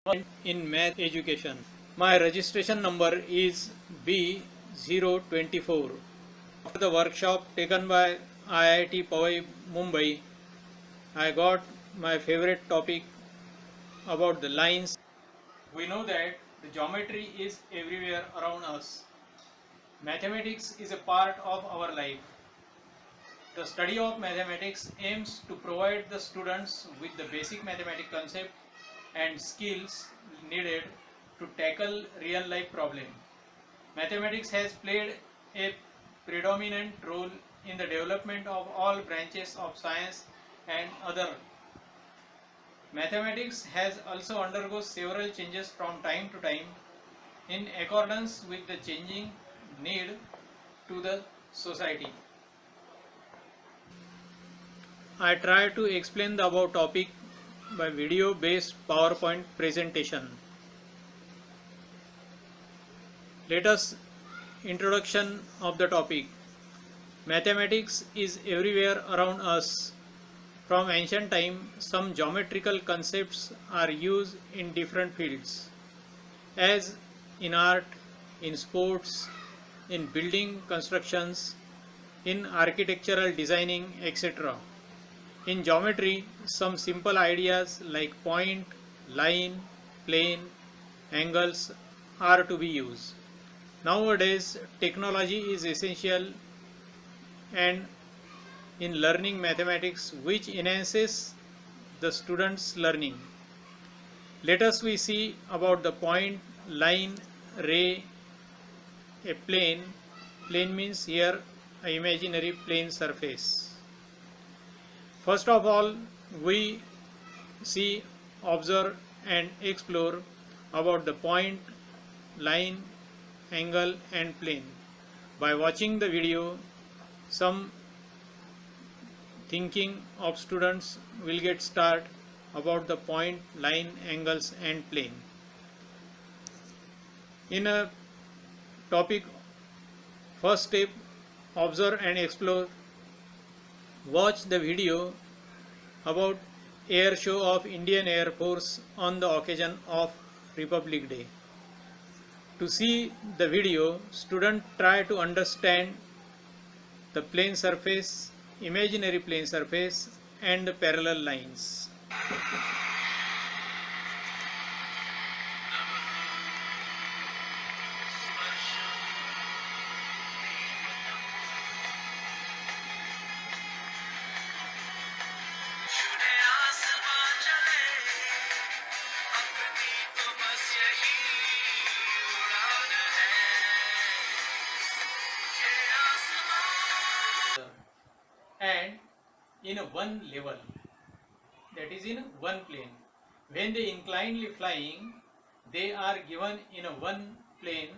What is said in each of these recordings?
in math education. My registration number is B024. After the workshop taken by IIT Powai Mumbai, I got my favorite topic about the lines. We know that the geometry is everywhere around us. Mathematics is a part of our life. The study of mathematics aims to provide the students with the basic mathematical concept and skills needed to tackle real life problems. Mathematics has played a predominant role in the development of all branches of science and other. Mathematics has also undergone several changes from time to time in accordance with the changing need to the society. I try to explain the above topic by video based PowerPoint presentation. Let us introduction of the topic. Mathematics is everywhere around us. From ancient time, some geometrical concepts are used in different fields, as in art, in sports, in building constructions, in architectural designing, etc. In geometry, some simple ideas like point, line, plane, angles are to be used. Nowadays, technology is essential and in learning mathematics which enhances the students' learning. Let us we see about the point, line, ray, a plane. Plane means here an imaginary plane surface. First of all, we see, observe and explore about the point, line, angle and plane. By watching the video, some thinking of students will get start about the point, line, angles and plane. In a topic, first step, observe and explore. Watch the video about air show of Indian Air Force on the occasion of Republic Day. To see the video, students try to understand the plane surface, imaginary plane surface and the parallel lines. And in a one level, that is in one plane. When they inclinedly flying, they are given in a one plane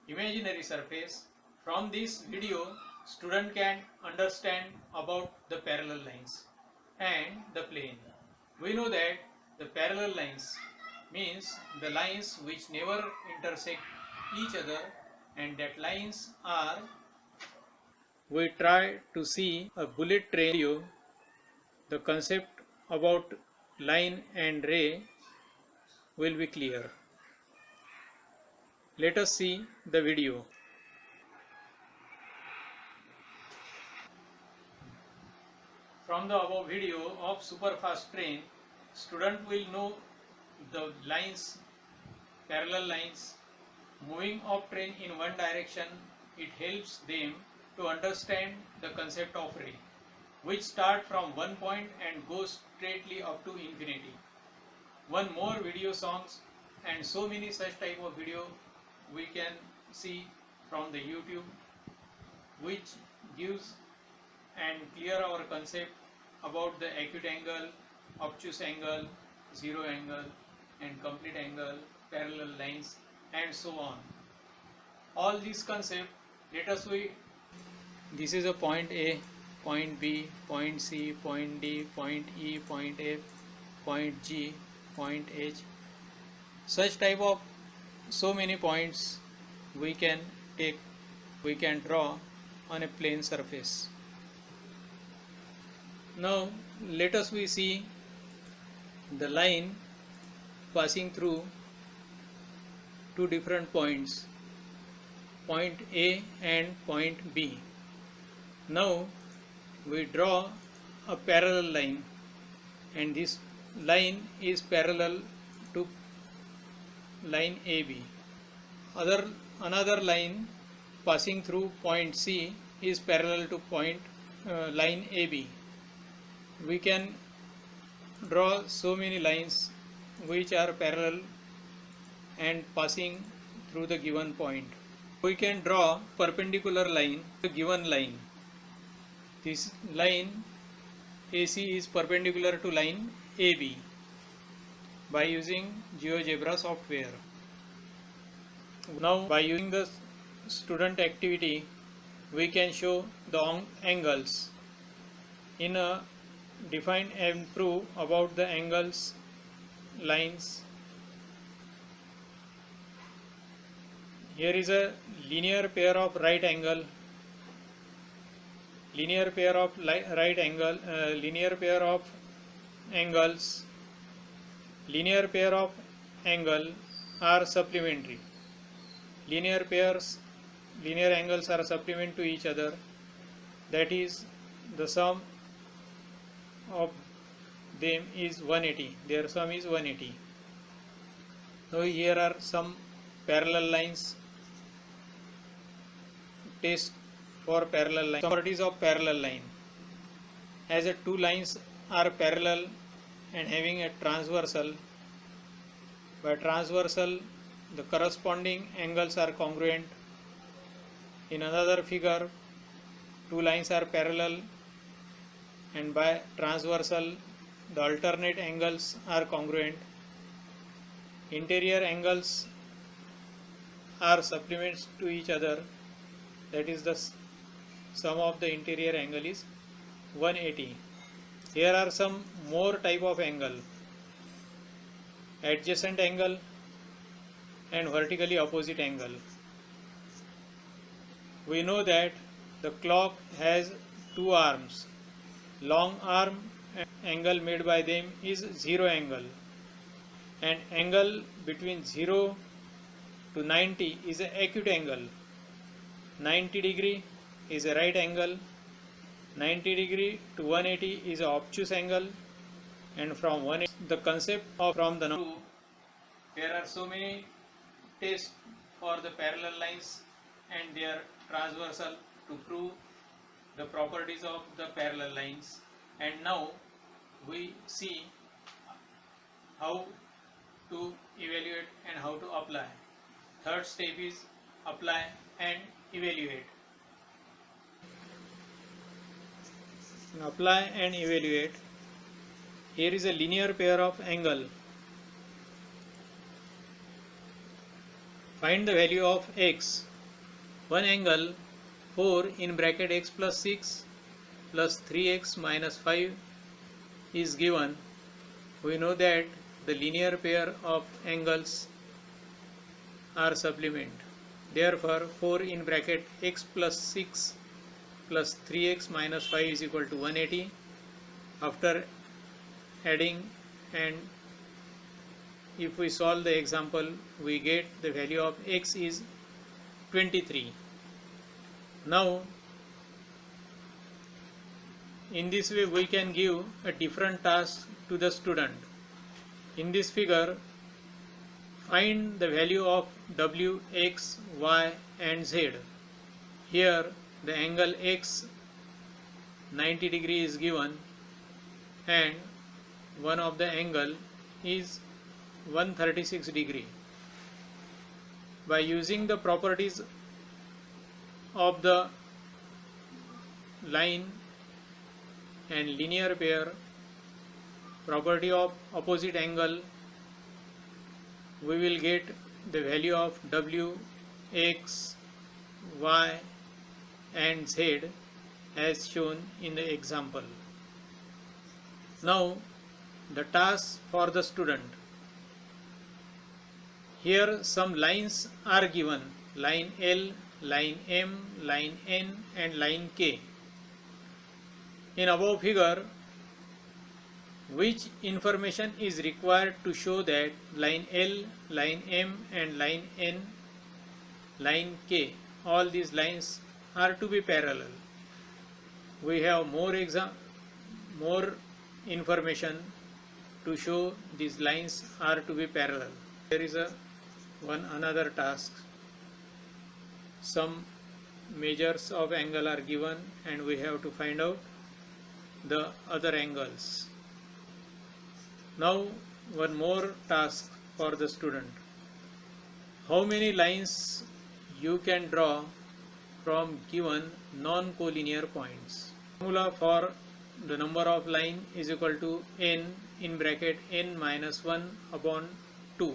imaginary surface. From this video, student can understand about the parallel lines and the plane. We know that the parallel lines means the lines which never intersect each other, and that lines are, we try to see a bullet train video. The concept about line and ray will be clear. Let us see the video. From the above video of superfast train, student will know the lines, parallel lines, moving of train in one direction. It helps them to understand the concept of ray, which start from one point and goes straightly up to infinity. One more video songs and so many such type of video we can see from the YouTube, which gives and clear our concept about the acute angle, obtuse angle, zero angle and complete angle, parallel lines and so on. All these concepts, let us we, this is a point A, point B, point C, point D, point E, point F, point G, point H. Such type of so many points we can take, we can draw on a plane surface. Now let us we see the line passing through two different points, point A and point B. Now we draw a parallel line, and this line is parallel to line AB. Another line passing through point C is parallel to line AB. We can draw so many lines which are parallel and passing through the given point. We can draw perpendicular line to the given line. This line AC is perpendicular to line AB by using GeoGebra software. Now by using the student activity, we can show the angles. In a define and prove about the angles lines. Here is a linear pair of right angle, linear pair of angles. Linear pair of angle are supplementary. Linear angles are supplement to each other. That is, the sum of them is 180. Their sum is 180. Now here are some parallel lines. Test for parallel line. Properties of parallel line. As two lines are parallel and having a transversal, by transversal the corresponding angles are congruent. In another figure, two lines are parallel and by transversal the alternate angles are congruent. Interior angles are supplements to each other. That is, the sum of the interior angle is 180. Here are some more type of angle: adjacent angle and vertically opposite angle. We know that the clock has two arms. Long arm angle made by them is 0 angle, and angle between 0 to 90 is an acute angle. 90 degree is a right angle, 90 degree to 180 is an obtuse angle, and from 180 the concept of from the number. There are so many tests for the parallel lines and their transversal to prove the properties of the parallel lines, and now we see how to evaluate and how to apply. Third step is apply and evaluate. Apply and evaluate. Here is a linear pair of angle. Find the value of x. One angle 4 in bracket x plus 6 plus 3x minus 5 is given. We know that the linear pair of angles are supplement. Therefore 4 in bracket x plus 6 plus 3x minus 5 is equal to 180. After adding, and if we solve the example, we get the value of x is 23. Now in this way we can give a different task to the student. In this figure, find the value of w, x, y and z. Here the angle x 90 degree is given, and one of the angle is 136 degree. By using the properties of the line and linear pair, property of opposite angle, we will get the value of w, x, y and z as shown in the example. Now the task for the student. Here some lines are given: line L, line M, line N and line K. In above figure, Which information is required to show that line L, line M and line N, line K, all these lines are to be parallel? We have more information to show these lines are to be parallel. There is another task. Some measures of angle are given and we have to find out the other angles. Now one more task for the student. How many lines you can draw from given non-collinear points? Formula for the number of line is equal to n in bracket n minus 1 upon 2.